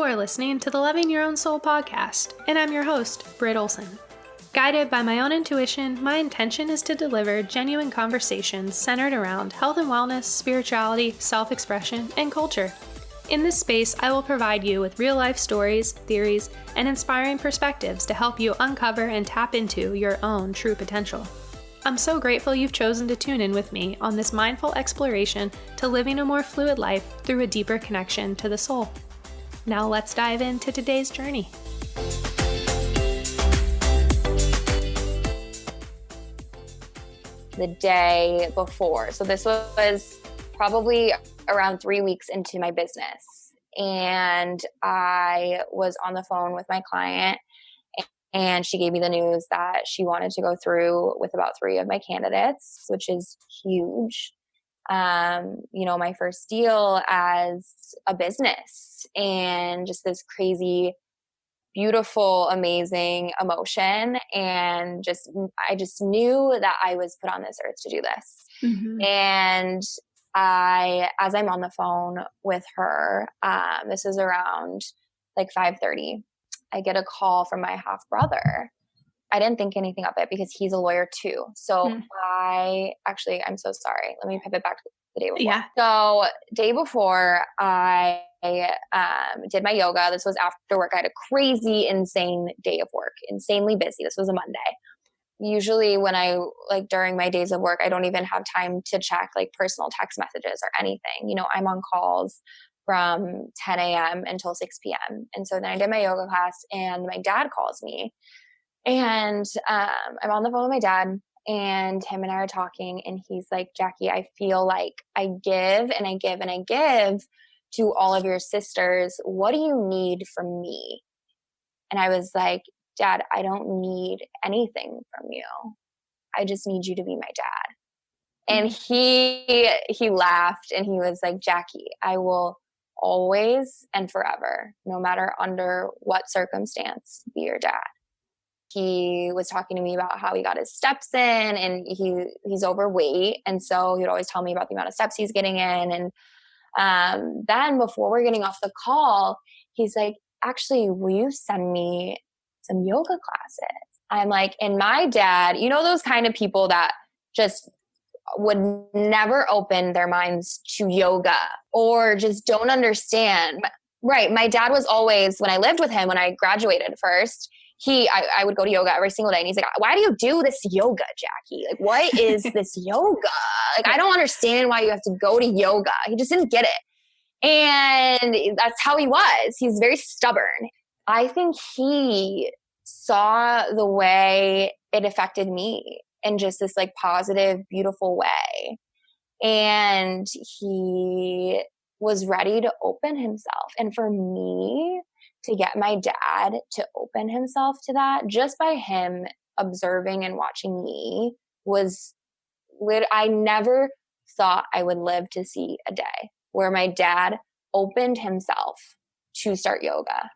You're listening to the Loving Your Own Soul podcast, and I'm your host, Britt Olson. Guided by my own intuition, my intention is to deliver genuine conversations centered around health and wellness, spirituality, self-expression, and culture. In this space, I will provide you with real-life stories, theories, and inspiring perspectives to help you uncover and tap into your own true potential. I'm so grateful you've chosen to tune in with me on this mindful exploration to living a more fluid life through a deeper connection to the soul. Now let's dive into today's journey. The day before. So this was probably around 3 weeks into my business. And I was on the phone with my client and she gave me the news that she wanted to go through with about 3 of my candidates, which is huge. My first deal as a business and just this crazy, beautiful, amazing emotion. And I just knew that I was put on this earth to do this. Mm-hmm. And as I'm on the phone with her, this is around like 5:30, I get a call from my half brother. I didn't think anything of it because he's a lawyer too. So I'm so sorry. Let me pivot back to the day before. Yeah. So day before I did my yoga. This was after work. I had a crazy, insane day of work, insanely busy. This was a Monday. Usually when during my days of work, I don't even have time to check like personal text messages or anything. I'm on calls from 10 a.m. until 6 p.m. And so then I did my yoga class and my dad calls me. And I'm on the phone with my dad and him and I are talking and he's like, Jackie, I feel like I give and I give and I give to all of your sisters. What do you need from me? And I was like, Dad, I don't need anything from you. I just need you to be my dad. And he laughed and he was like, Jackie, I will always and forever, no matter under what circumstance, be your dad. He was talking to me about how he got his steps in and he's overweight. And so he would always tell me about the amount of steps he's getting in. And then before we're getting off the call, he's like, actually, will you send me some yoga classes? I'm like, and my dad, those kind of people that just would never open their minds to yoga or just don't understand. Right. My dad was always, when I lived with him, when I graduated first, I would go to yoga every single day. And he's like, why do you do this yoga, Jackie? Like, what is this yoga? Like, I don't understand why you have to go to yoga. He just didn't get it. And that's how he was. He's very stubborn. I think he saw the way it affected me in just this like positive, beautiful way. And he was ready to open himself. And for me to get my dad to open himself to that, just by him observing and watching me, I never thought I would live to see a day where my dad opened himself to start yoga.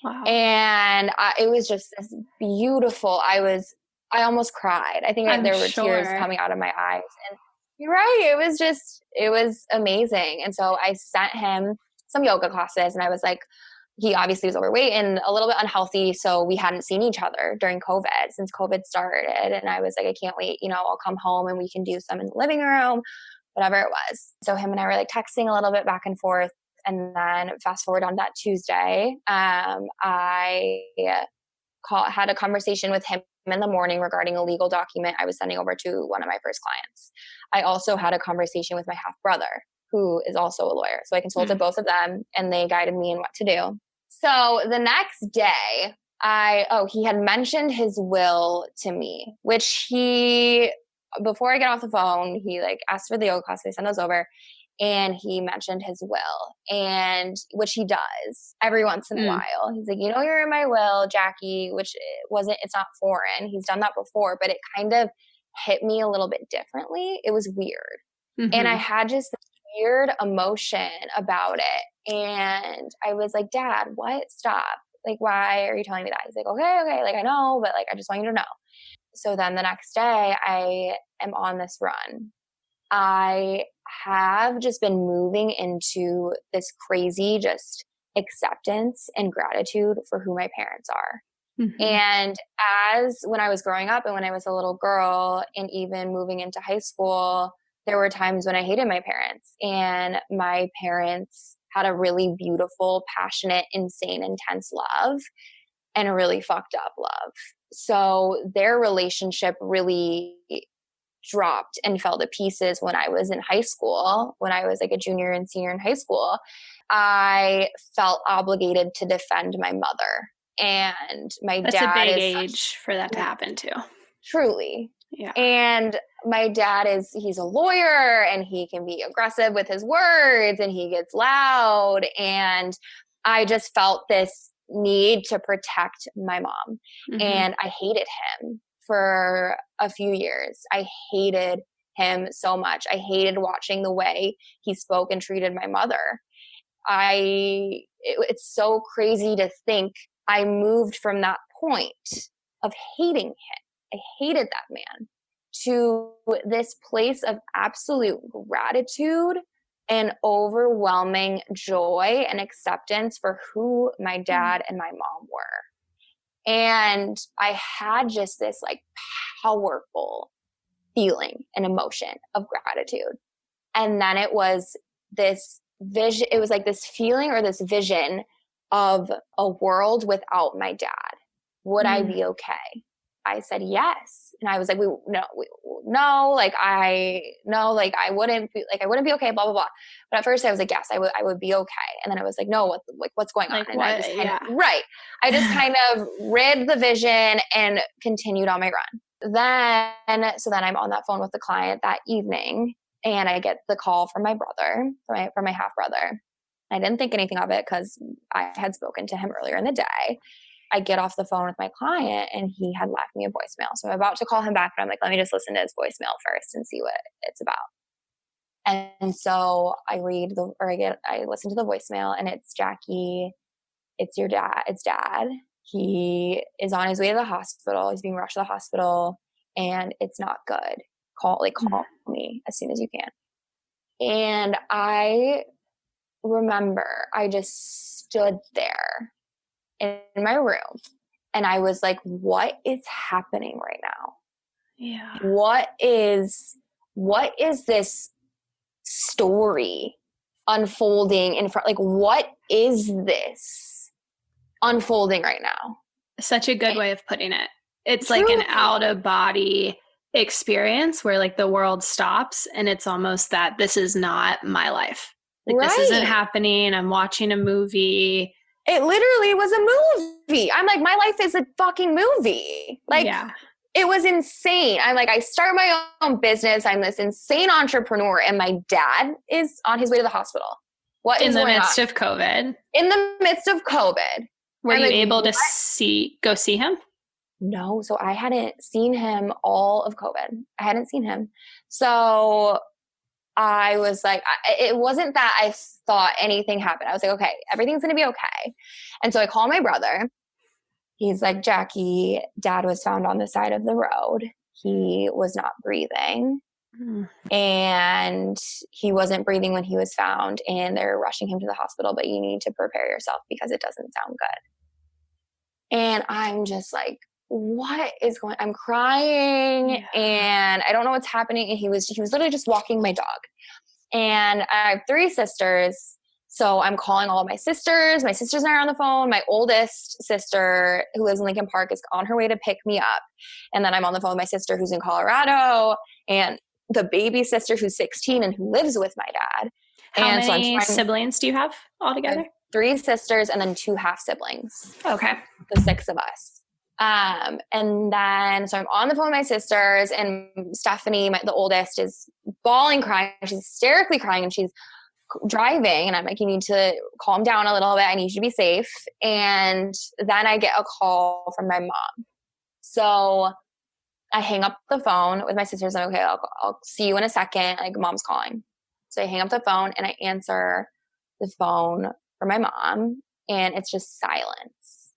Wow. And it was just this beautiful, I almost cried. I think there were tears coming out of my eyes. And you're right. It was amazing. And so I sent him some yoga classes and I was like, he obviously was overweight and a little bit unhealthy. So we hadn't seen each other during COVID since COVID started. And I was like, I can't wait. I'll come home and we can do some in the living room, whatever it was. So him and I were like texting a little bit back and forth. And then fast forward on that Tuesday, I had a conversation with him in the morning regarding a legal document I was sending over to one of my first clients. I also had a conversation with my half brother, who is also a lawyer. So I consulted both of them and they guided me in what to do. So the next day, he had mentioned his will to me, which before I get off the phone, he asked for the yoga class. I sent those over and he mentioned his will, and which he does every once in a while. He's like, you're in my will, Jackie, which it's not foreign. He's done that before, but it kind of hit me a little bit differently. It was weird. Mm-hmm. And I had just this weird emotion about it. And I was like, Dad, what? Stop. Why are you telling me that? He's like, okay. I know, but I just want you to know. So then the next day I am on this run. I have just been moving into this crazy, just acceptance and gratitude for who my parents are. Mm-hmm. And when I was growing up and when I was a little girl and even moving into high school, there were times when I hated my parents, and my parents had a really beautiful, passionate, insane, intense love and a really fucked up love. So their relationship really dropped and fell to pieces when I was in high school. When I was like a junior and senior in high school, I felt obligated to defend my mother. And my That's dad a big is age for that to happen too. truly. Yeah. And my dad he's a lawyer, and he can be aggressive with his words, and he gets loud. And I just felt this need to protect my mom. Mm-hmm. And I hated him for a few years. I hated him so much. I hated watching the way he spoke and treated my mother. It's so crazy to think I moved from that point of hating him. I hated that man, to this place of absolute gratitude and overwhelming joy and acceptance for who my dad and my mom were. And I had just this like powerful feeling and emotion of gratitude. And then it was this vision, it was like this feeling or this vision of a world without my dad. Would I be okay? I said yes. And I was like, no, like I wouldn't be okay, blah, blah, blah. But at first I was like, yes, I would be okay. And then I was like, no, what's going on? Like and what? I just I just kind of read the vision and continued on my run. So then I'm on that phone with the client that evening, and I get the call from my brother, from my half brother. I didn't think anything of it because I had spoken to him earlier in the day. I get off the phone with my client, and he had left me a voicemail. So I'm about to call him back, but I'm like, let me just listen to his voicemail first and see what it's about. And so I listen to the voicemail, and it's Jackie. It's your dad. It's dad. He is on his way to the hospital. He's being rushed to the hospital, and it's not good. Call me as soon as you can. And I remember I just stood there in my room, and I was like, what is happening right now? Yeah. What is this story unfolding in front? Like, what is this unfolding right now? Such a good way of putting it. It's Truly. like an out of body experience where like the world stops, and it's almost that this is not my life. Like this isn't happening. I'm watching a movie. It literally was a movie. I'm like, my life is a fucking movie. Like, It was insane. I'm like, I start my own business. I'm this insane entrepreneur, and my dad is on his way to the hospital. What is going on? In the midst of COVID. In the midst of COVID. Were you able to go see him? No. So I hadn't seen him all of COVID. I hadn't seen him. So I was like, it wasn't that I thought anything happened. I was like, okay, everything's going to be okay. And so I call my brother. He's like, Jackie, dad was found on the side of the road. He was not breathing. And he wasn't breathing when he was found, and they're rushing him to the hospital, but you need to prepare yourself because it doesn't sound good. And I'm just like, what is going on? I'm crying and I don't know what's happening. And he was literally just walking my dog. And I have 3 sisters. So I'm calling all of my sisters. My sisters are on the phone. My oldest sister, who lives in Lincoln Park, is on her way to pick me up. And then I'm on the phone with my sister who's in Colorado, and the baby sister who's 16 and who lives with my dad. How many siblings do you have altogether? 3 sisters and then 2 half siblings. Okay. So 6 of us. And then, so I'm on the phone with my sisters, and Stephanie, the oldest, is bawling, crying. She's hysterically crying, and she's driving. And I'm like, you need to calm down a little bit. I need you to be safe. And then I get a call from my mom. So I hang up the phone with my sisters. I'm okay, I'll see you in a second. Like, mom's calling. So I hang up the phone and I answer the phone for my mom, and it's just silence.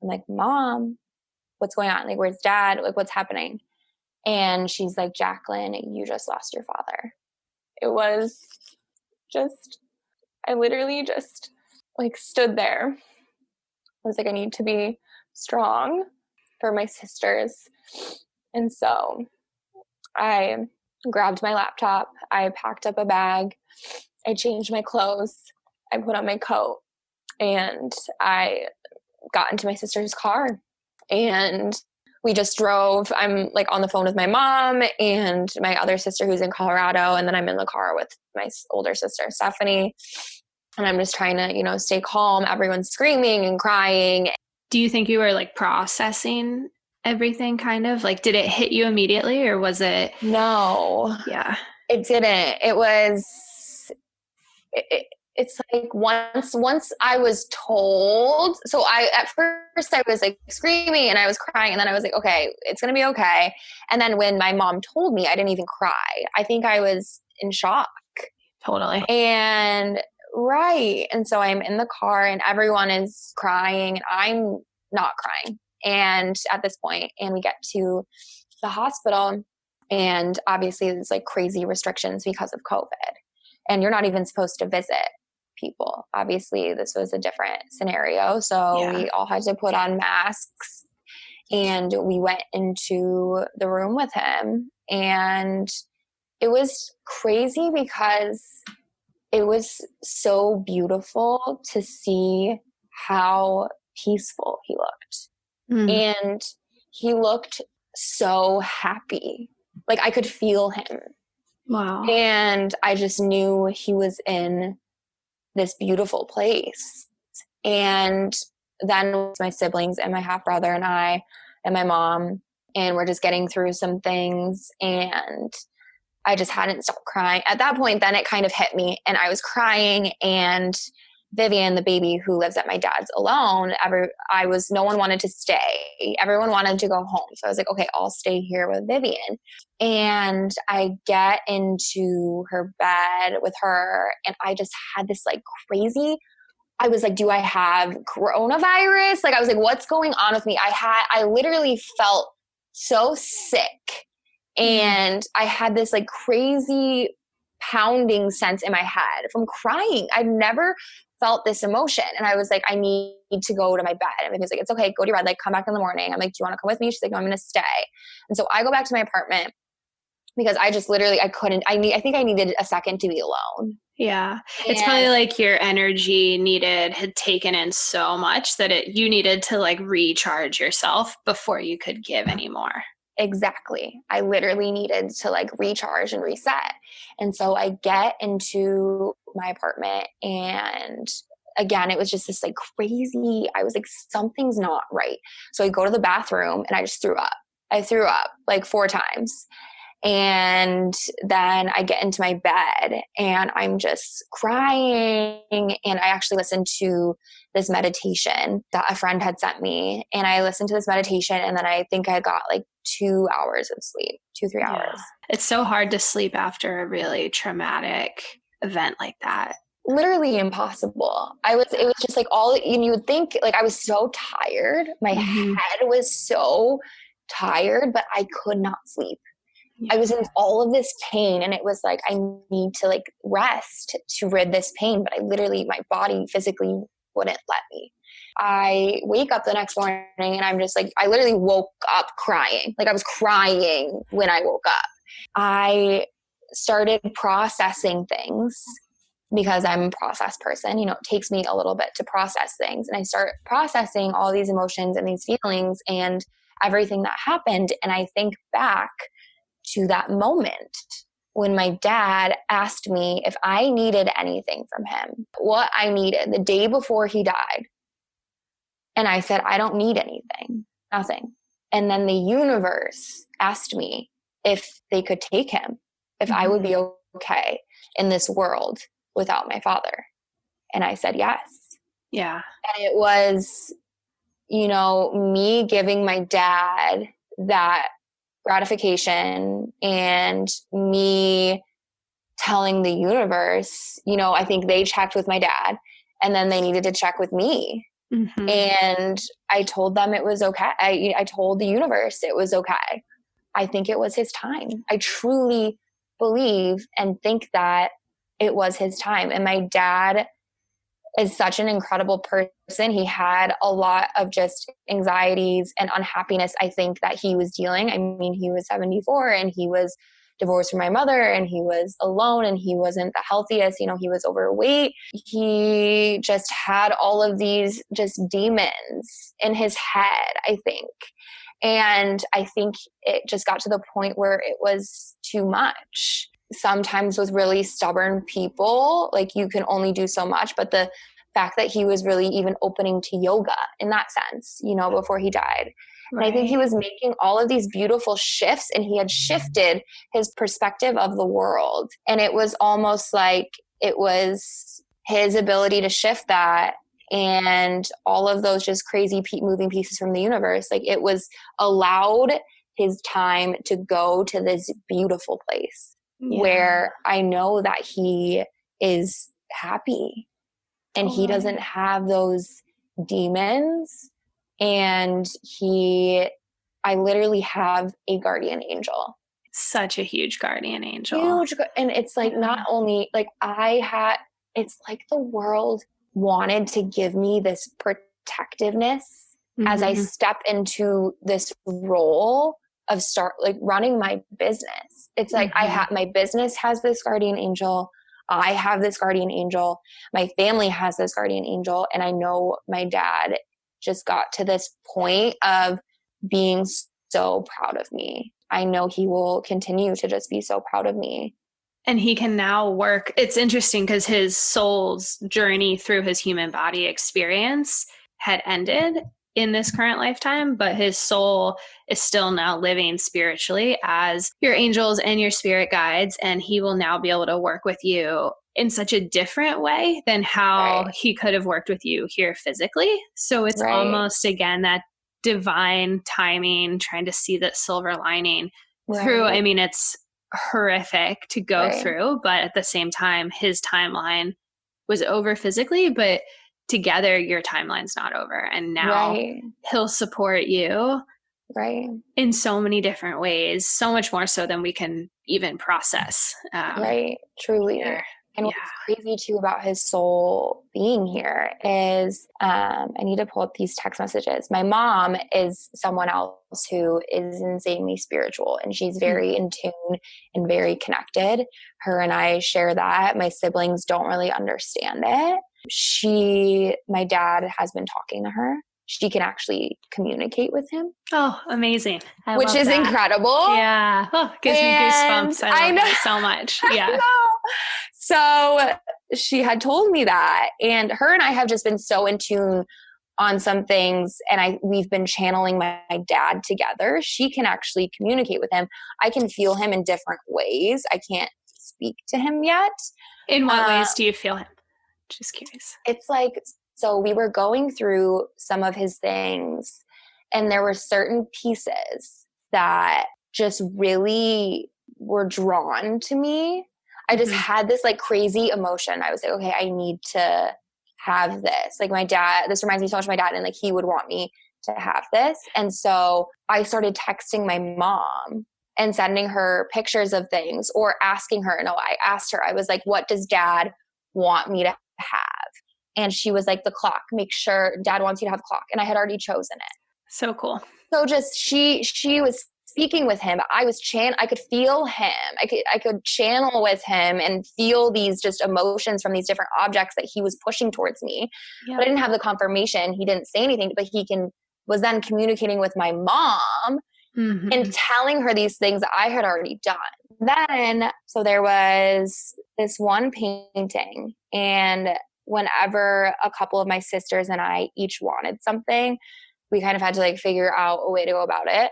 I'm like, Mom, what's going on? Like, where's dad? Like, what's happening? And she's like, Jacqueline, you just lost your father. It was just, I literally just like stood there. I was like, I need to be strong for my sisters. And so I grabbed my laptop. I packed up a bag. I changed my clothes. I put on my coat and I got into my sister's car and we just drove. I'm like on the phone with my mom and my other sister who's in Colorado. And then I'm in the car with my older sister, Stephanie. And I'm just trying to, stay calm. Everyone's screaming and crying. Do you think you were like processing everything kind of? Like, did it hit you immediately or was it? No. Yeah. It didn't. It was, it's like once I was told, so at first I was like screaming and I was crying and then I was like, okay, it's going to be okay. And then when my mom told me, I didn't even cry. I think I was in shock. Totally. And right. And so I'm in the car and everyone is crying and I'm not crying. And at this point, and we get to the hospital and obviously there's like crazy restrictions because of COVID. And you're not even supposed to visit people. Obviously, this was a different scenario. So we all had to put on masks and we went into the room with him. And it was crazy because it was so beautiful to see how peaceful he looked. And he looked so happy. Like I could feel him. Wow. And I just knew he was in this beautiful place. And then my siblings and my half brother and I and my mom, and we're just getting through some things. And I just hadn't stopped crying. At that point, then it kind of hit me and I was crying. And Vivian, the baby who lives at my dad's alone, no one wanted to stay. Everyone wanted to go home. So I was like, okay, I'll stay here with Vivian. And I get into her bed with her and I just had this like crazy, I was like, do I have coronavirus? Like, I was like, what's going on with me? I literally felt so sick. And I had this like crazy pounding sense in my head from crying. I've never felt this emotion. And I was like, I need to go to my bed. And he was like, it's okay, go to your bed, like come back in the morning. I'm like, do you want to come with me? She's like, no, I'm going to stay. And so I go back to my apartment because I just literally, I think I needed a second to be alone. Yeah. It's probably like your energy had taken in so much that you needed to like recharge yourself before you could give anymore. Exactly. I literally needed to like recharge and reset. And so I get into my apartment and again, it was just this like crazy, I was like, something's not right. So I go to the bathroom and I just threw up. I threw up like 4 times. And then I get into my bed and I'm just crying. And I actually listened to this meditation that a friend had sent me. And I listened to this meditation and then I think I got like 2 hours of sleep, 2-3 hours. It's so hard to sleep after a really traumatic event like that. Literally impossible. It was just like you would think like I was so tired. My head was so tired, but I could not sleep. I was in all of this pain and it was like, I need to like rest to rid this pain. But my body physically wouldn't let me. I wake up the next morning and I'm just like, I literally woke up crying. Like I was crying when I woke up. I started processing things because I'm a process person. It takes me a little bit to process things. And I start processing all these emotions and these feelings and everything that happened. And I think back to that moment when my dad asked me if I needed anything from him, what I needed the day before he died. And I said, I don't need anything, nothing. And then the universe asked me if they could take him, if I would be okay in this world without my father. And I said, yes. Yeah. And it was, me giving my dad that gratification and me telling the universe, I think they checked with my dad and then they needed to check with me. And I told them it was okay. I told the universe it was okay. I think it was his time. I truly believe and think that it was his time. And my dad is such an incredible person. He had a lot of just anxieties and unhappiness, I think, that he was dealing. I mean, he was 74 and he was divorced from my mother and he was alone and he wasn't the healthiest. You know, he was overweight. He just had all of these just demons in his head, I think. And I think it just got to the point where it was too much. Sometimes with really stubborn people, like you can only do so much, but the fact that he was really even opening to yoga in that sense, you know, before he died. Right. And I think he was making all of these beautiful shifts, and he had shifted his perspective of the world. And it was almost like it was his ability to shift that, and all of those just crazy moving pieces from the universe. Like it was allowed his time to go to this beautiful place. Yeah. Where I know that he is happy and he doesn't have those demons. And I literally have a guardian angel. Such a huge guardian angel. Huge. And it's like, not only like it's like the world wanted to give me this protectiveness as I step into this role of running my business. It's like my business has this guardian angel. I have this guardian angel. My family has this guardian angel. And I know my dad just got to this point of being so proud of me. I know he will continue to just be so proud of me. And he can now work. It's interesting because his soul's journey through his human body experience had ended in this current lifetime, but his soul is still now living spiritually as your angels and your spirit guides. And he will now be able to work with you in such a different way than how he could have worked with you here physically. So it's almost, again, that divine timing, trying to see that silver lining through. I mean, it's horrific to go through, but at the same time, his timeline was over physically, but together your timeline's not over. And now he'll support you in so many different ways, so much more so than we can even process. Truly. Here. And what's crazy too about his soul being here is, I need to pull up these text messages. My mom is someone else who is insanely spiritual, and she's very in tune and very connected. Her and I share that. My siblings don't really understand it. My dad has been talking to her. She can actually communicate with him. Oh, amazing. Which is incredible. Yeah. Oh, gives me goosebumps. I love that so much. Yeah. So she had told me that, and her and I have just been so in tune on some things, and we've been channeling my dad together. She can actually communicate with him. I can feel him in different ways. I can't speak to him yet. In what ways do you feel him? Just curious. It's like, so we were going through some of his things, and there were certain pieces that just really were drawn to me. I just had this like crazy emotion. I was like, okay, I need to have this. Like my dad, this reminds me so much of my dad, and like he would want me to have this. And so I started texting my mom and sending her pictures of things, or asking her. No, I asked her, I was like, what does dad want me to have? And she was like, the clock. Make sure dad wants you to have a clock. And I had already chosen it. So cool. So just she was speaking with him. I could feel him. I could channel with him and feel these just emotions from these different objects that he was pushing towards me. But I didn't have the confirmation. He didn't say anything, but was then communicating with my mom and telling her these things that I had already done. Then, so there was this one painting, and whenever a couple of my sisters and I each wanted something, we kind of had to like figure out a way to go about it.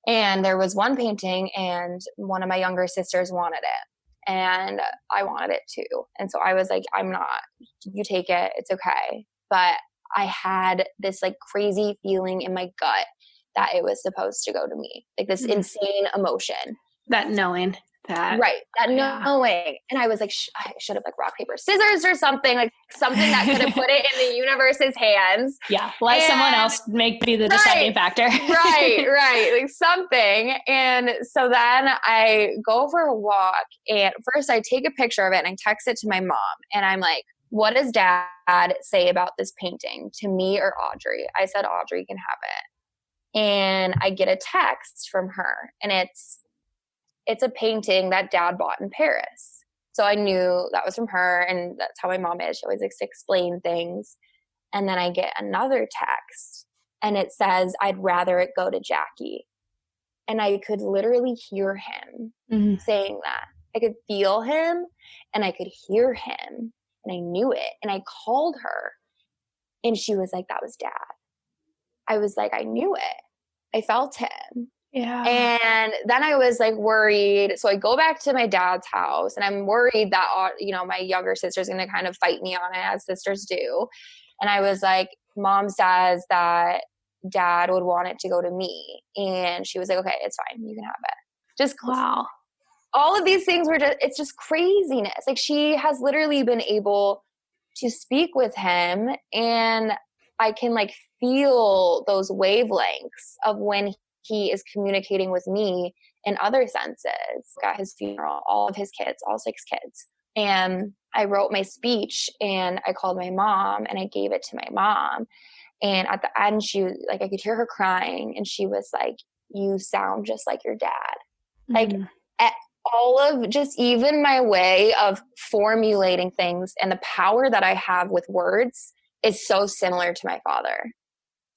And there was one painting, and one of my younger sisters wanted it, and I wanted it too. And so I was like, you take it. It's okay. But I had this like crazy feeling in my gut that it was supposed to go to me, like this insane emotion. That knowing that. Right. That knowing. And I was like, I should have like rock, paper, scissors or something, like something that could have put it in the universe's hands. Yeah. Let someone else be the deciding factor. Right. Like something. And so then I go for a walk, and first I take a picture of it and I text it to my mom, and I'm like, what does dad say about this painting, to me or Audrey? I said, Audrey can have it. And I get a text from her, and it's a painting that dad bought in Paris. So I knew that was from her, and that's how my mom is. She always likes to explain things. And then I get another text, and it says, I'd rather it go to Jackie. And I could literally hear him saying that. I could feel him, and I could hear him, and I knew it. And I called her, and she was like, that was dad. I was like, I knew it. I felt him. Yeah. And then I was like worried. So I go back to my dad's house, and I'm worried that, my younger sister's going to kind of fight me on it, as sisters do. And I was like, Mom says that dad would want it to go to me. And she was like, okay, it's fine. You can have it. Just wow. All of these things it's just craziness. Like, she has literally been able to speak with him, and I can like feel those wavelengths of when he is communicating with me in other senses. At his funeral, all of his kids, all 6 kids. And I wrote my speech, and I called my mom, and I gave it to my mom. And at the end, she was like, I could hear her crying, and she was like, you sound just like your dad. Like, all of just even my way of formulating things and the power that I have with words is so similar to my father.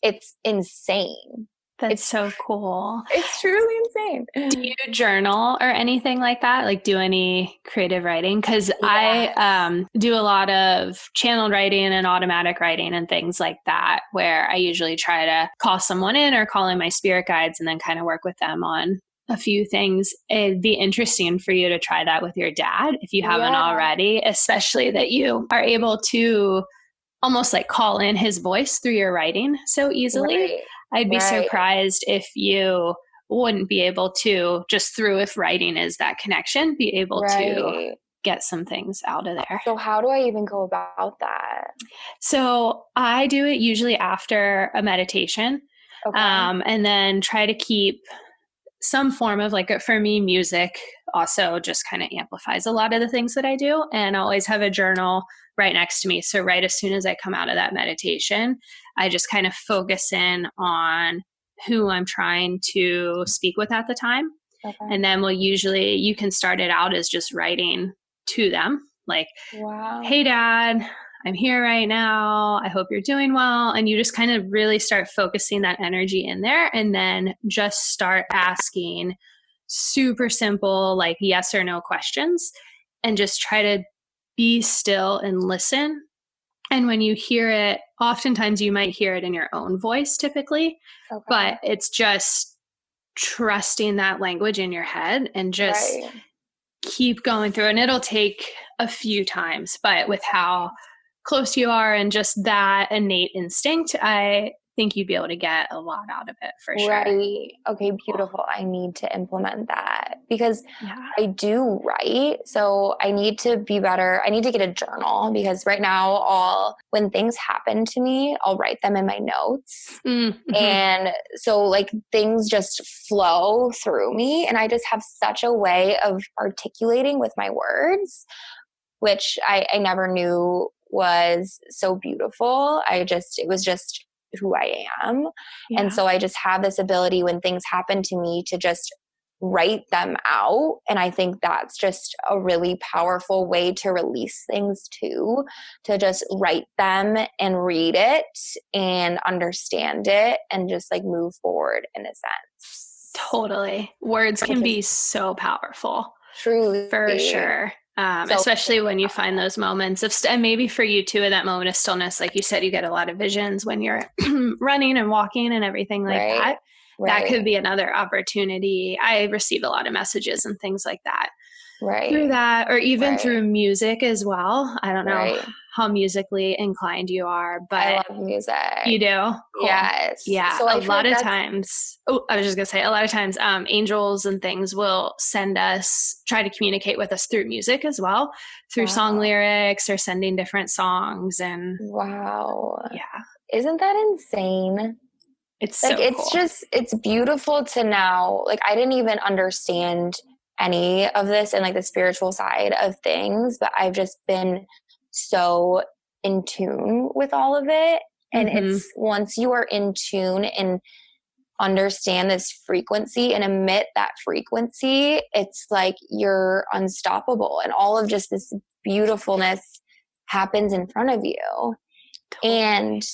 It's insane. It's so cool. It's truly insane. Do you journal or anything like that? Like, do any creative writing? Because yes. I do a lot of channeled writing and automatic writing and things like that, where I usually try to call someone in or call in my spirit guides and then kind of work with them on a few things. It'd be interesting for you to try that with your dad if you haven't already, especially that you are able to almost like call in his voice through your writing so easily. Right. I'd be surprised if you wouldn't be able to, just through if writing is that connection, be able to get some things out of there. So how do I even go about that? So I do it usually after a meditation, and then try to keep some form of like, for me, music also just kind of amplifies a lot of the things that I do. And I always have a journal right next to me. So right as soon as I come out of that meditation, I just kind of focus in on who I'm trying to speak with at the time. And then you can start it out as just writing to them. Like, hey, Dad, I'm here right now. I hope you're doing well. And you just kind of really start focusing that energy in there, and then just start asking super simple, like yes or no questions, and just try to be still and listen. And when you hear it, oftentimes you might hear it in your own voice typically, but it's just trusting that language in your head and just keep going through. And it'll take a few times, but with how close you are and just that innate instinct, I think you'd be able to get a lot out of it for sure. Right. Okay, beautiful. I need to implement that because I do write. So I need to be better. I need to get a journal because right now, when things happen to me, I'll write them in my notes. Mm-hmm. And so like things just flow through me, and I just have such a way of articulating with my words, which I never knew was so beautiful. It was just who I am. Yeah. And so I just have this ability when things happen to me to just write them out. And I think that's just a really powerful way to release things too, to just write them and read it and understand it and just like move forward in a sense. Totally. Words can be so powerful. Truly. For sure. Especially when you find those moments of, and maybe for you too, in that moment of stillness, like you said, you get a lot of visions when you're running and walking and everything like that. That could be another opportunity. I receive a lot of messages and things like that through that, or even through music as well. I don't know how musically inclined you are, but I love music. You do? Cool. Yes. Yeah. So a lot of times, angels and things will try to communicate with us through music as well, through song lyrics or sending different songs. And isn't that insane? It's like, so it's cool. It's beautiful to now, like, I didn't even understand any of this and like the spiritual side of things, but I've just been so in tune with all of it. And it's once you are in tune and understand this frequency and emit that frequency, it's like you're unstoppable. And all of just this beautifulness happens in front of you. Totally. And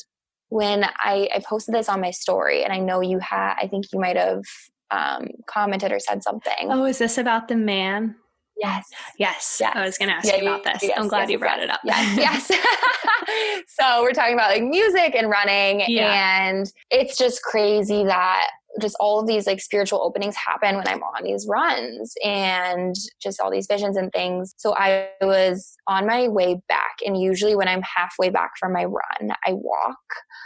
when I posted this on my story, and I know I think you might have commented or said something. Oh, is this about the man? Yes. I was going to ask you about this. I'm glad you brought it up. Yes. So we're talking about like music and running, and it's just crazy that just all of these like spiritual openings happen when I'm on these runs and just all these visions and things. So I was on my way back, and usually when I'm halfway back from my run, I walk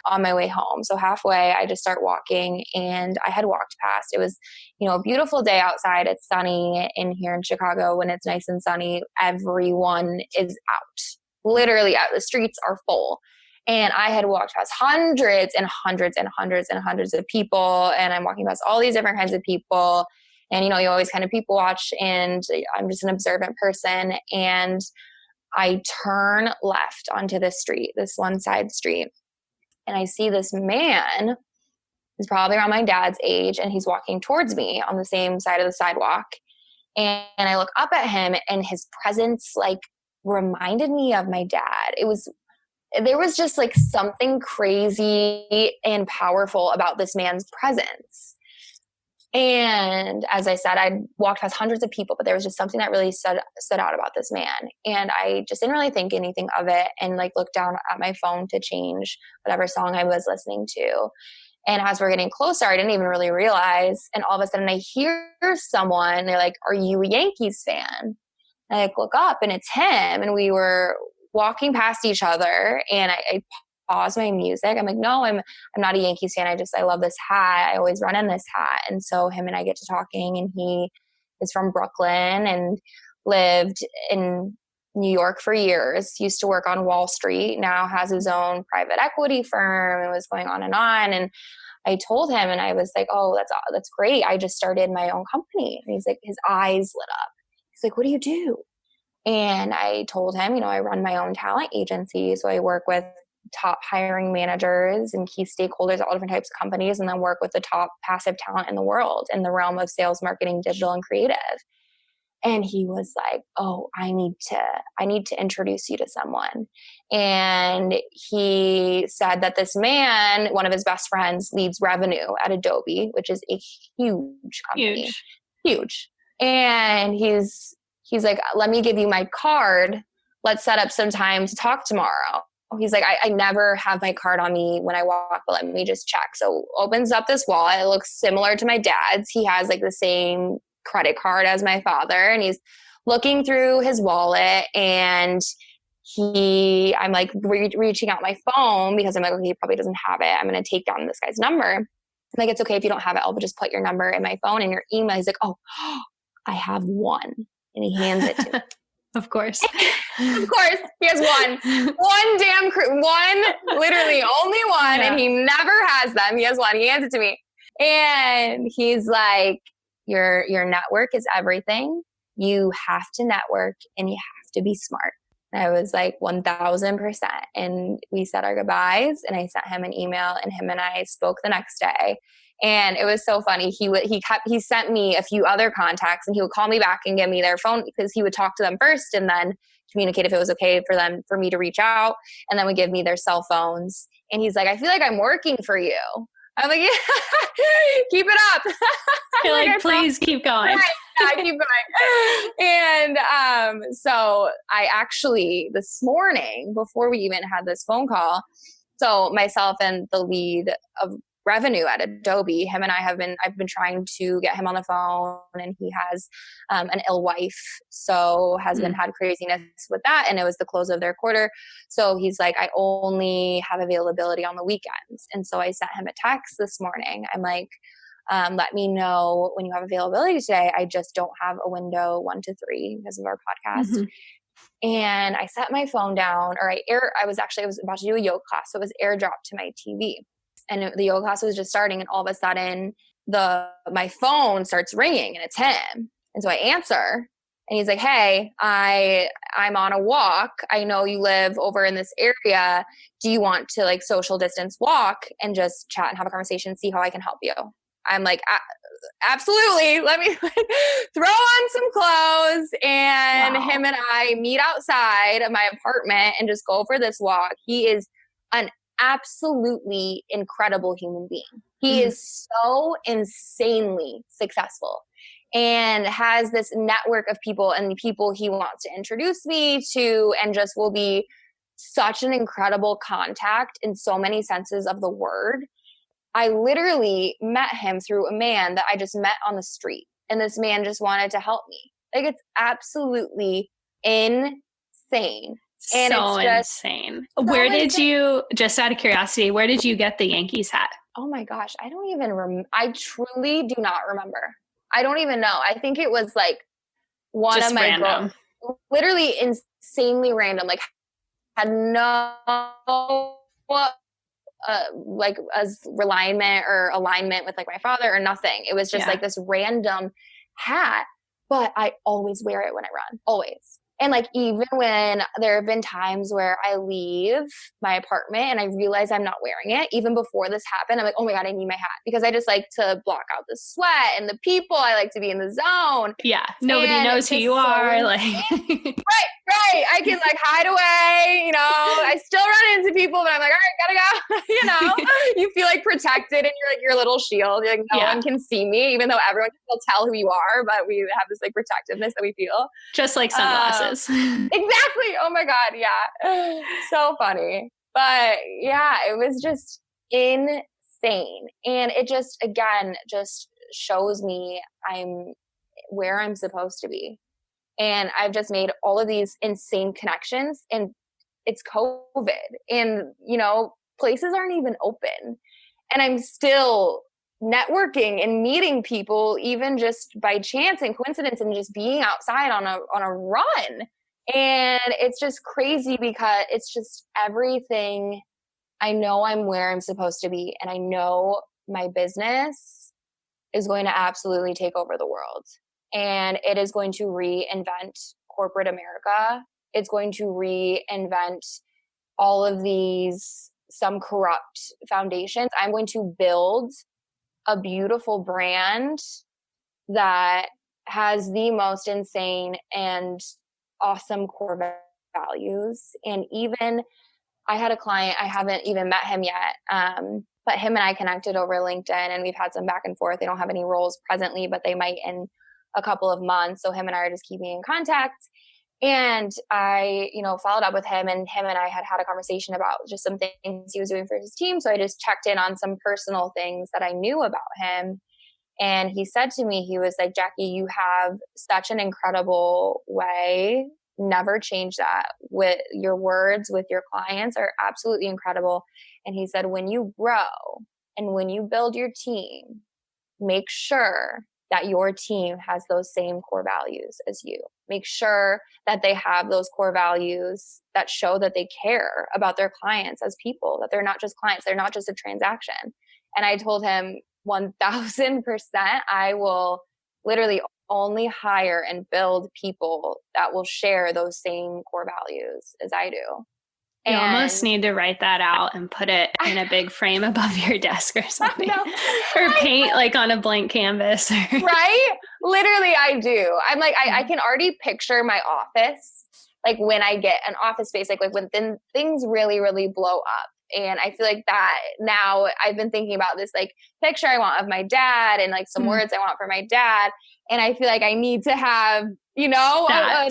on my way home. So halfway, I just start walking, and I had walked past. It was, a beautiful day outside. It's sunny in here in Chicago. When it's nice and sunny, everyone is out, literally out. The streets are full. And I had walked past hundreds and hundreds and hundreds and hundreds of people. And I'm walking past all these different kinds of people. And, you always kind of people watch, and I'm just an observant person. And I turn left onto this street, this one side street. And I see this man, he's probably around my dad's age, and he's walking towards me on the same side of the sidewalk. And I look up at him, and his presence like reminded me of my dad. There was just like something crazy and powerful about this man's presence. And as I said, I walked past hundreds of people, but there was just something that really stood out about this man. And I just didn't really think anything of it, and like looked down at my phone to change whatever song I was listening to. And as we're getting closer, I didn't even really realize. And all of a sudden I hear someone, they're like, "Are you a Yankees fan?" And I look up, and it's him. And we were walking past each other, and I paused my music. I'm like, "No, I'm not a Yankees fan. I love this hat. I always run in this hat." And so him and I get to talking, and he is from Brooklyn and lived in New York for years, used to work on Wall Street, now has his own private equity firm, and was going on. And I told him, and I was like, "Oh, that's great. I just started my own company." And he's like, his eyes lit up. He's like, "What do you do?" And I told him, I run my own talent agency. So I work with top hiring managers and key stakeholders at all different types of companies, and then work with the top passive talent in the world in the realm of sales, marketing, digital, and creative. And he was like, "Oh, I need to introduce you to someone." And he said that this man, one of his best friends, leads revenue at Adobe, which is a huge company. Huge. And he's like, "Let me give you my card. Let's set up some time to talk tomorrow." He's like, I never have my card on me when I walk, but let me just check. So opens up this wallet. It looks similar to my dad's. He has like the same credit card as my father. And he's looking through his wallet, and I'm like reaching out my phone because I'm like, okay, he probably doesn't have it. I'm going to take down this guy's number. I'm like, "It's okay if you don't have it. I'll just put your number in my phone and your email." He's like, "Oh, I have one." And he hands it to me. Of course. Of course. He has one, literally only one. Yeah. And he never has them. He has one. He hands it to me. And he's like, your network is everything. You have to network, and you have to be smart." And I was like, 1000%. And we said our goodbyes, and I sent him an email, and him and I spoke the next day. And it was so funny. He sent me a few other contacts, and he would call me back and give me their phone, because he would talk to them first and then communicate if it was okay for me to reach out, and then would give me their cell phones. And he's like, "I feel like I'm working for you." I'm like, "Yeah, keep it up." You're like, "Please keep going." Right. Yeah, keep going. And so I actually, this morning, before we even had this phone call, so myself and the lead of revenue at Adobe, him and I've been trying to get him on the phone, and he has an ill wife, so has been had craziness with that, and it was the close of their quarter. So he's like, "I only have availability on the weekends." And so I sent him a text this morning. I'm like, "Let me know when you have availability today. I just don't have a window 1 to 3 because of our podcast." Mm-hmm. And I set my phone down, or I was about to do a yoga class, so it was airdropped to my TV. And the yoga class was just starting, and all of a sudden my phone starts ringing, and it's him. And so I answer, And he's like, hey, I'm on a walk. I know you live over in this area. Do you want to like social distance walk and just chat and have a conversation, see how I can help you? I'm like, absolutely. Let me throw on some clothes. And Wow. him and I meet outside of my apartment and just go for this walk. He is an absolutely incredible human being. He is so insanely successful and has this network of people and the people he wants to introduce me to, and just will be such an incredible contact in so many senses of the word. I literally met him through a man that I just met on the street, and this man just wanted to help me. Like, it's absolutely insane. And So it's just insane. so Where did insane. you, just out of curiosity, where did you get the Yankees hat? Oh my gosh, I don't even I truly do not remember. I don't even know. I think it was like one Just of my random. literally insanely random, like had no like as alignment with like my father or nothing. It was just like this random hat, but I always wear it when I run, always. And like, even when there have been times where I leave my apartment and I realize I'm not wearing it, even before this happened, I'm like, oh my God, I need my hat, because I just like to block out the sweat and the people. I like to be in the zone. Yeah. Nobody And knows who you are. Like, right. I can like hide away, you know, I still run into people, but I'm like, all right, gotta go. You know, you feel like protected and you're like your little shield. You're like, no one can see me, even though everyone can still tell who you are, but we have this like protectiveness that we feel. Just like sunglasses. Exactly. Oh my God. Yeah. So funny. But yeah, it was just insane. And it just, again, just shows me I'm where I'm supposed to be. And I've just made all of these insane connections, and it's COVID, and, you know, places aren't even open, and I'm still networking and meeting people, even just by chance and coincidence, and just being outside on a run. And it's just crazy, because it's just everything. I know I'm where I'm supposed to be, and I know my business is going to absolutely take over the world. And it is going to reinvent corporate America. It's going to reinvent all of these, some corrupt foundations. I'm going to build a beautiful brand that has the most insane and awesome core values. And even I had a client, I haven't even met him yet, but him and I connected over LinkedIn, and we've had some back and forth. They don't have any roles presently, but they might in a couple of months. So him and I are just keeping in contact. And I, you know, followed up with him, and I had a conversation about just some things he was doing for his team. So I just checked in on some personal things that I knew about him. And he said to me, he was like, Jackie, you have such an incredible way. Never change that. With your words with your clients are absolutely incredible. And he said, when you grow and when you build your team, make sure that your team has those same core values as you. Make sure that they have those core values that show that they care about their clients as people, that they're not just clients, they're not just a transaction. And I told him 1000%, I will literally only hire and build people that will share those same core values as I do. You almost need to write that out and put it in a big frame above your desk or something. Or paint like on a blank canvas. Right? Literally, I do. I'm like, I can already picture my office, like when I get an office space, like when things really, really blow up. And I feel like that now I've been thinking about this like picture I want of my dad, and like some words I want for my dad. And I feel like I need to have, you know, that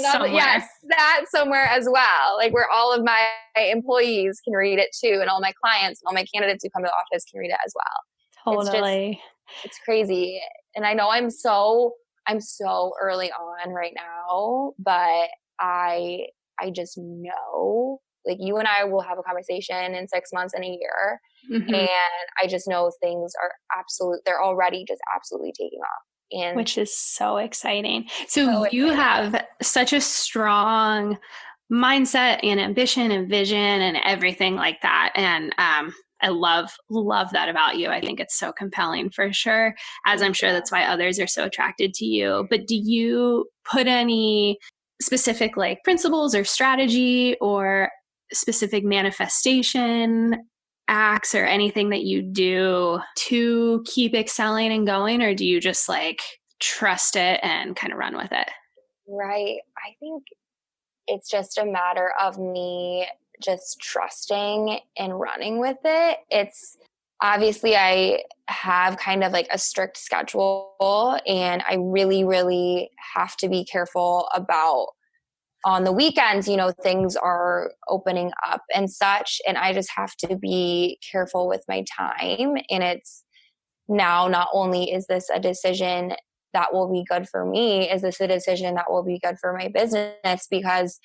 somewhere as well. Like where all of my employees can read it too. And all my clients and all my candidates who come to the office can read it as well. Totally. It's crazy. And I know I'm so early on right now, but I just know, like, you and I will have a conversation in 6 months and a year. Mm-hmm. And I just know things are they're already just absolutely taking off. And which is so exciting. So you have such a strong mindset and ambition and vision and everything like that. And I love that about you. I think it's so compelling for sure, as I'm sure that's why others are so attracted to you. But do you put any specific like principles or strategy or specific manifestation acts or anything that you do to keep excelling and going? Or do you just like trust it and kind of run with it? Right. I think it's just a matter of me just trusting and running with it. It's obviously I have kind of like a strict schedule, and I really, really have to be careful about on the weekends, things are opening up and such. And I just have to be careful with my time. And it's now not only is this a decision that will be good for me, is this a decision that will be good for my business, because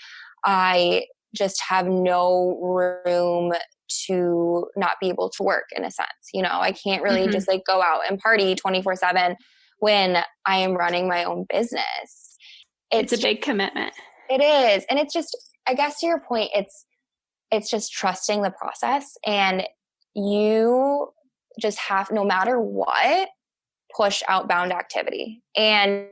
I just have no room to not be able to work in a sense. I can't really just like go out and party 24/7 when I am running my own business. It's a big commitment. It is. And it's just, I guess to your point, it's just trusting the process, and you just have, no matter what, push outbound activity. And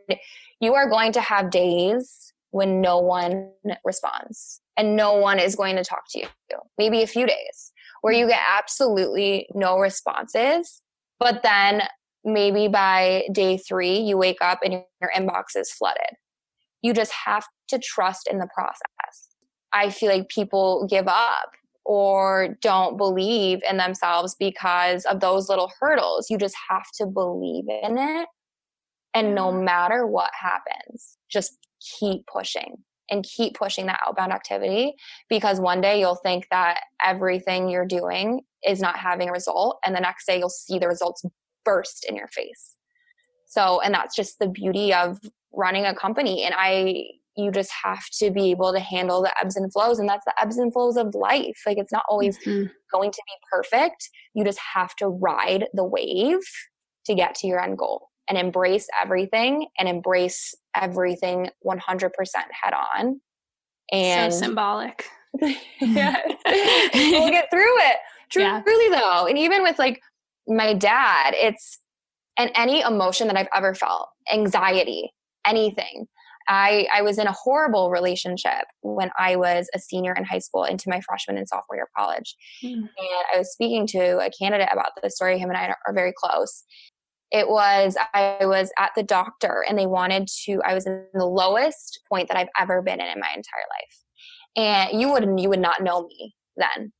you are going to have days when no one responds and no one is going to talk to you. Maybe a few days where you get absolutely no responses, but then maybe by day 3, you wake up and your inbox is flooded. You just have to trust in the process. I feel like people give up or don't believe in themselves because of those little hurdles. You just have to believe in it. And no matter what happens, just keep pushing and keep pushing that outbound activity, because one day you'll think that everything you're doing is not having a result. And the next day you'll see the results burst in your face. And that's just the beauty of running a company. And you just have to be able to handle the ebbs and flows. And that's the ebbs and flows of life. Like, it's not always going to be perfect. You just have to ride the wave to get to your end goal and embrace everything 100% head on. And so symbolic. Yes. We'll get through it. Truly though. And even with like my dad, and any emotion that I've ever felt, anxiety, anything. I was in a horrible relationship when I was a senior in high school into my freshman and sophomore year of college. And I was speaking to a candidate about this story. Him and I are very close. I was at the doctor, and I was in the lowest point that I've ever been in my entire life. And you would not know me then.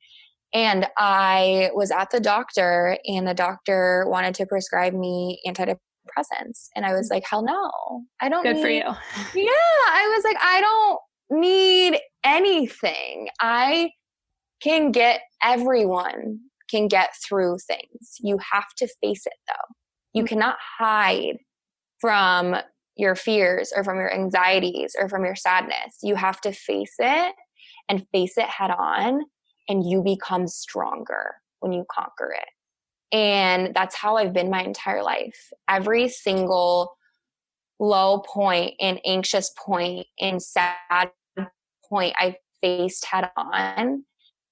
And I was at the doctor, and the doctor wanted to prescribe me antidepressants. And I was like, hell no, I don't Good need, for you. Yeah. I was like, I don't need anything. Everyone can get through things. You have to face it though. You cannot hide from your fears or from your anxieties or from your sadness. You have to face it and face it head on, and you become stronger when you conquer it. And that's how I've been my entire life. Every single low point and anxious point and sad point I faced head on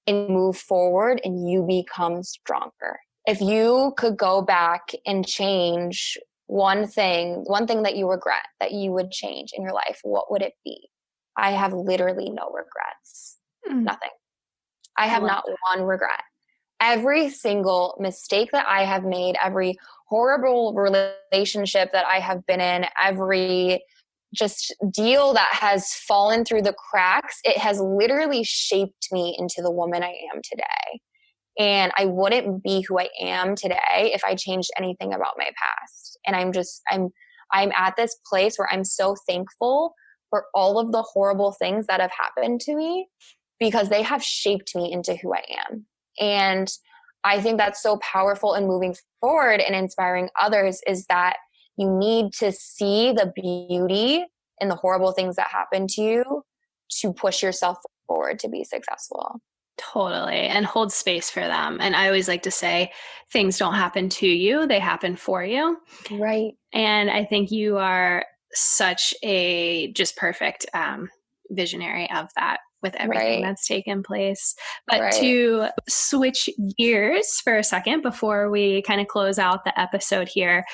and move forward, and you become stronger. If you could go back and change one thing that you regret that you would change in your life, what would it be? I have literally no regrets. Nothing. I have not one regret. Every single mistake that I have made, every horrible relationship that I have been in, every just deal that has fallen through the cracks, it has literally shaped me into the woman I am today. And I wouldn't be who I am today if I changed anything about my past. And I'm at this place where I'm so thankful for all of the horrible things that have happened to me, because they have shaped me into who I am. And I think that's so powerful in moving forward and inspiring others, is that you need to see the beauty in the horrible things that happen to you to push yourself forward to be successful. Totally. And hold space for them. And I always like to say, things don't happen to you, they happen for you. Right. And I think you are such a just perfect visionary of that. with everything that's taken place. But Right. to switch gears for a second before we kind of close out the episode here,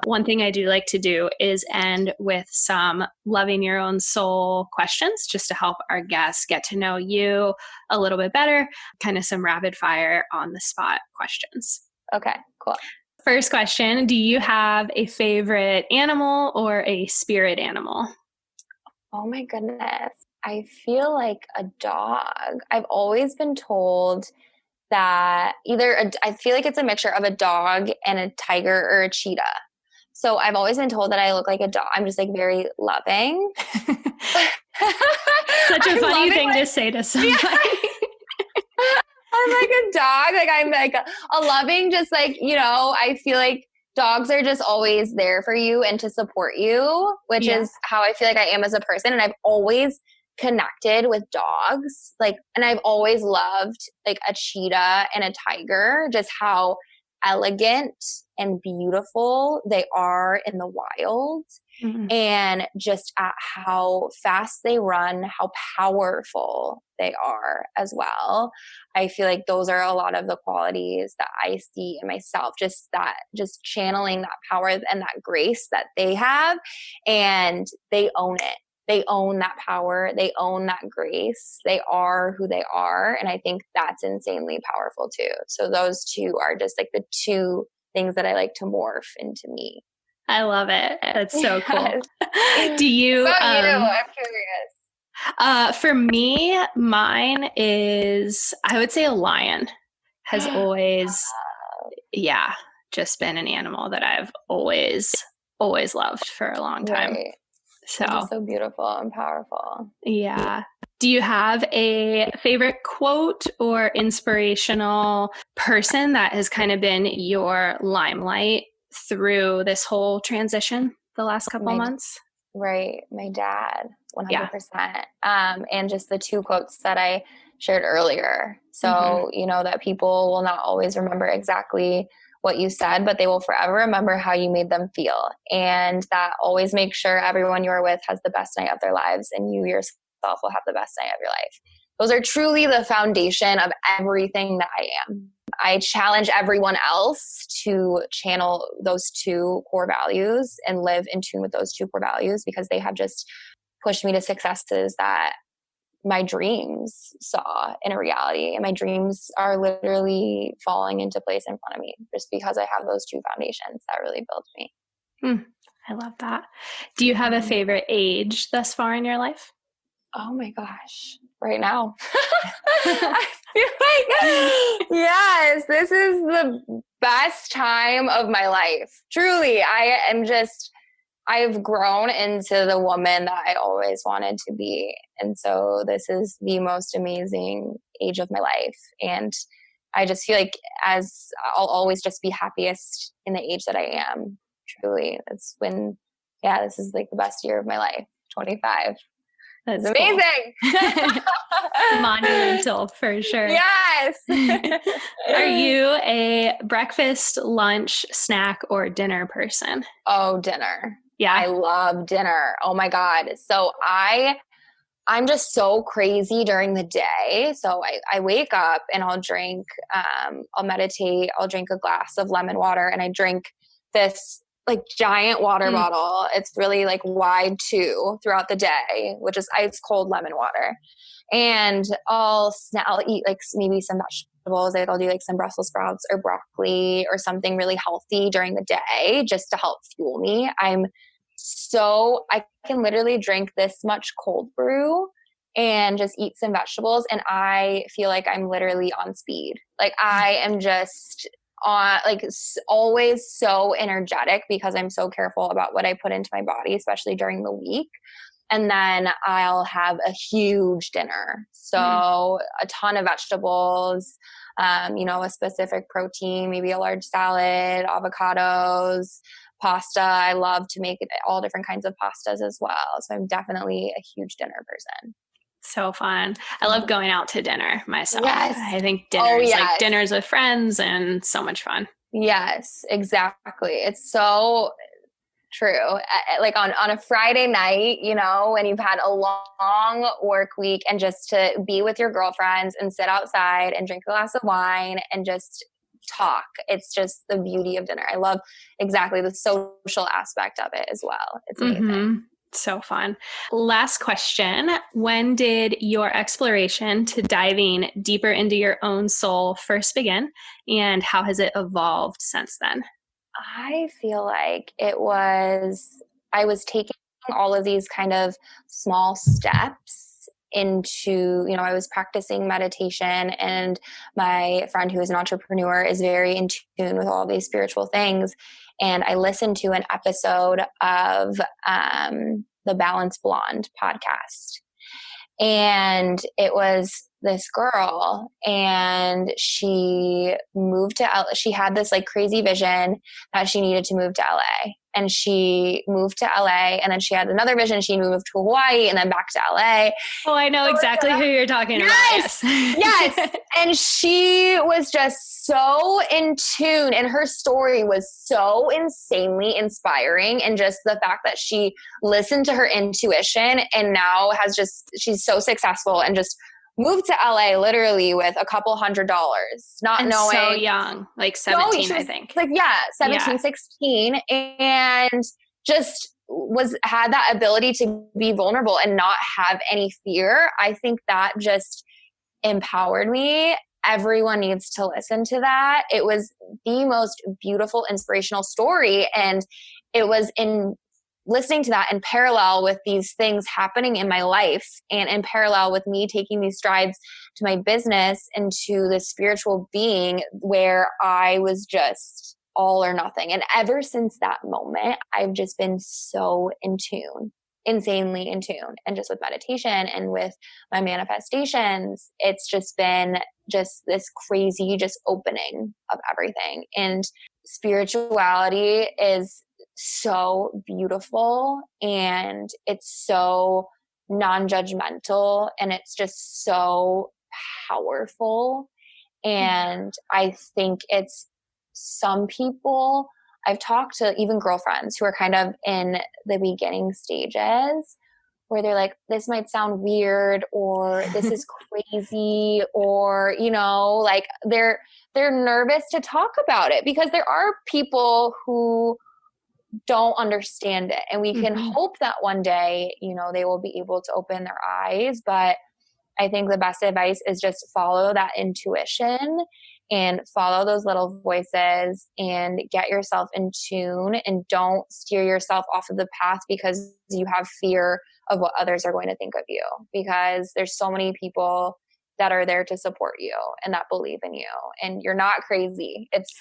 one thing I do like to do is end with some loving your own soul questions, just to help our guests get to know you a little bit better, kind of some rapid fire on the spot questions. Okay, cool. First question, do you have a favorite animal or a spirit animal? Oh my goodness. I feel like a dog. I've always been told that I feel like it's a mixture of a dog and a tiger or a cheetah. So I've always been told that I look like a dog. I'm just like very loving. Such a funny thing to say to somebody. Yeah. I'm like a dog. Like I'm like a loving, just like, I feel like dogs are just always there for you and to support you, which is how I feel like I am as a person. And I've always connected with dogs, and I've always loved like a cheetah and a tiger, just how elegant and beautiful they are in the wild. Mm-hmm. And just at how fast they run, how powerful they are as well. I feel like those are a lot of the qualities that I see in myself, just channeling that power and that grace that they have, and they own it. They own that power. They own that grace. They are who they are. And I think that's insanely powerful too. So those two are just like the two things that I like to morph into me. I love it. That's so cool. Do you? What about you? I'm curious. For me, mine is, I would say, a lion. Has always, just been an animal that I've always loved for a long time. Right. So beautiful and powerful. Yeah. Do you have a favorite quote or inspirational person that has kind of been your limelight through this whole transition the last couple months? Right. My dad, 100%. And just the two quotes that I shared earlier. So, that people will not always remember exactly what you said, but they will forever remember how you made them feel. And that always makes sure everyone you're with has the best night of their lives, and you yourself will have the best night of your life. Those are truly the foundation of everything that I am. I challenge everyone else to channel those two core values and live in tune with those two core values, because they have just pushed me to successes that my dreams saw in a reality. And my dreams are literally falling into place in front of me just because I have those two foundations that really built me. I love that. Do you have a favorite age thus far in your life? Oh my gosh. Right now. I feel like, yes, this is the best time of my life. Truly, I've grown into the woman that I always wanted to be. And so this is the most amazing age of my life. And I just feel like as I'll always just be happiest in the age that I am. Truly. That's when, this is like the best year of my life, 25. That's amazing. Cool. Monumental for sure. Yes. Are you a breakfast, lunch, snack, or dinner person? Oh, dinner. Yeah. I love dinner. Oh my God. So I'm just so crazy during the day. So I wake up and I'll drink, I'll meditate. I'll drink a glass of lemon water, and I drink this like giant water bottle. It's really like wide too throughout the day, which is ice cold lemon water. And I'll eat like maybe some vegetables. Like I'll do like some Brussels sprouts or broccoli or something really healthy during the day just to help fuel me. I can literally drink this much cold brew and just eat some vegetables, and I feel like I'm literally on speed. Like I am just always so energetic because I'm so careful about what I put into my body, especially during the week. And then I'll have a huge dinner. So a ton of vegetables, a specific protein, maybe a large salad, avocados, pasta. I love to make all different kinds of pastas as well. So I'm definitely a huge dinner person. So fun. I love going out to dinner myself. Yes. I think like dinners with friends and so much fun. Yes, exactly. It's so True. Like on a Friday night, you know, when you've had a long work week, and just to be with your girlfriends and sit outside and drink a glass of wine and just talk. It's just the beauty of dinner. I love exactly the social aspect of it as well. It's amazing. Mm-hmm. So fun. Last question. When did your exploration to diving deeper into your own soul first begin, and how has it evolved since then? I feel like I was taking all of these kind of small steps into, you know, I was practicing meditation, and my friend who is an entrepreneur is very in tune with all these spiritual things. And I listened to an episode of the Balance Blonde podcast. And it was this girl, and she moved to LA. She had this like crazy vision that she needed to move to LA, and she moved to LA, and then she had another vision. She moved to Hawaii and then back to LA. Oh, I know exactly who you're talking about. Yes. Yes. And she was just so in tune, and her story was so insanely inspiring. And just the fact that she listened to her intuition, and now she's so successful, and just moved to LA literally with a couple $100, not and knowing. So young, like 17, I think. Like, 17, 16. And just had that ability to be vulnerable and not have any fear. I think that just empowered me. Everyone needs to listen to that. It was the most beautiful, inspirational story. And it was in listening to that in parallel with these things happening in my life, and in parallel with me taking these strides to my business into this spiritual being where I was just all or nothing. And ever since that moment, I've just been so in tune, insanely in tune. And just with meditation and with my manifestations, it's just been just this crazy just opening of everything. And spirituality is so beautiful, and it's so non-judgmental, and it's just so powerful. And I think it's some people, I've talked to even girlfriends who are kind of in the beginning stages where they're like, this might sound weird, or this is crazy, or, you know, like they're nervous to talk about it because there are people who don't understand it. And we can hope that one day, you know, they will be able to open their eyes. But I think the best advice is just follow that intuition and follow those little voices and get yourself in tune, and don't steer yourself off of the path because you have fear of what others are going to think of you, because there's so many people that are there to support you and that believe in you, and you're not crazy. It's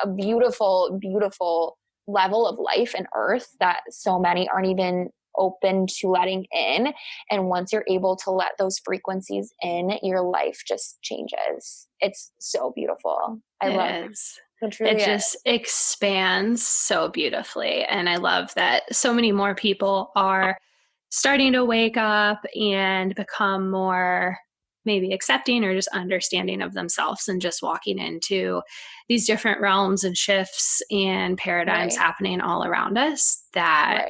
a beautiful, beautiful level of life and earth that so many aren't even open to letting in. And once you're able to let those frequencies in, your life just changes. It's so beautiful. I love it. It just expands so beautifully. And I love that so many more people are starting to wake up and become more maybe accepting or just understanding of themselves, and just walking into these different realms and shifts and paradigms happening all around us that,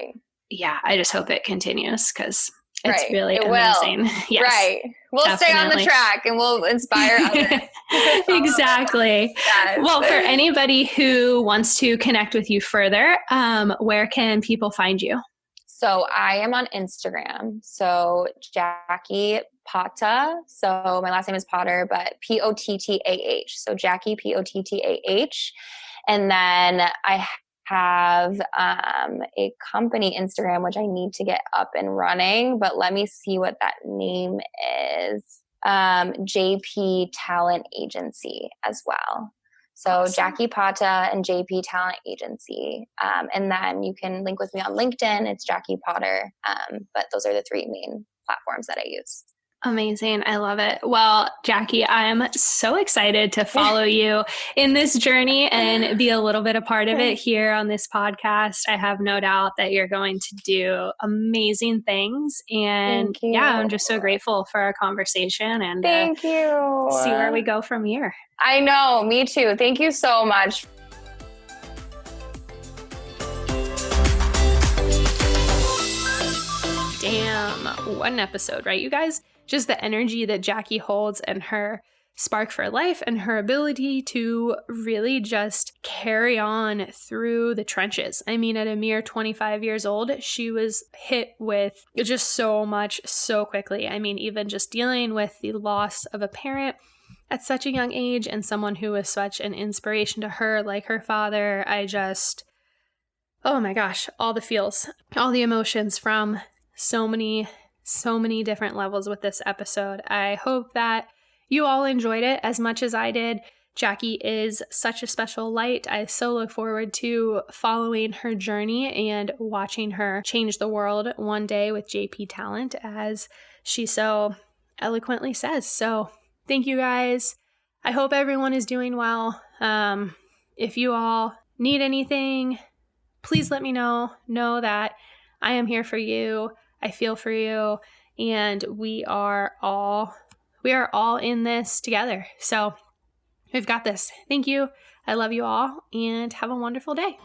I just hope it continues, because it's really amazing. Yes, right. We'll definitely stay on the track and we'll inspire others. Exactly. Yes. Well, for anybody who wants to connect with you further, where can people find you? So I am on Instagram. So Jackie Potta. So my last name is Potter, but Pottah. So Jackie Pottah. And then I have a company Instagram, which I need to get up and running, but let me see what that name is. JP Talent Agency as well. So awesome. Jackie Potta and JP Talent Agency. And then you can link with me on LinkedIn. It's Jackie Potter. But those are the three main platforms that I use. Amazing. I love it. Well, Jackie, I'm so excited to follow you in this journey and be a little bit a part of it here on this podcast. I have no doubt that you're going to do amazing things. And I'm just so grateful for our conversation, and thank you. See where we go from here. I know. Me too. Thank you so much. Bam! What an episode, right, you guys? Just the energy that Jackie holds and her spark for life and her ability to really just carry on through the trenches. I mean, at a mere 25 years old, she was hit with just so much so quickly. I mean, even just dealing with the loss of a parent at such a young age and someone who was such an inspiration to her, like her father. Oh my gosh, all the feels, all the emotions from so many different levels with this episode. I hope that you all enjoyed it as much as I did. Jackie is such a special light. I so look forward to following her journey and watching her change the world one day with JP Talent, as she so eloquently says. So thank you guys. I hope everyone is doing well. If you all need anything, please let me know. Know that I am here for you. I feel for you. And we are all in this together. So we've got this. Thank you. I love you all and have a wonderful day.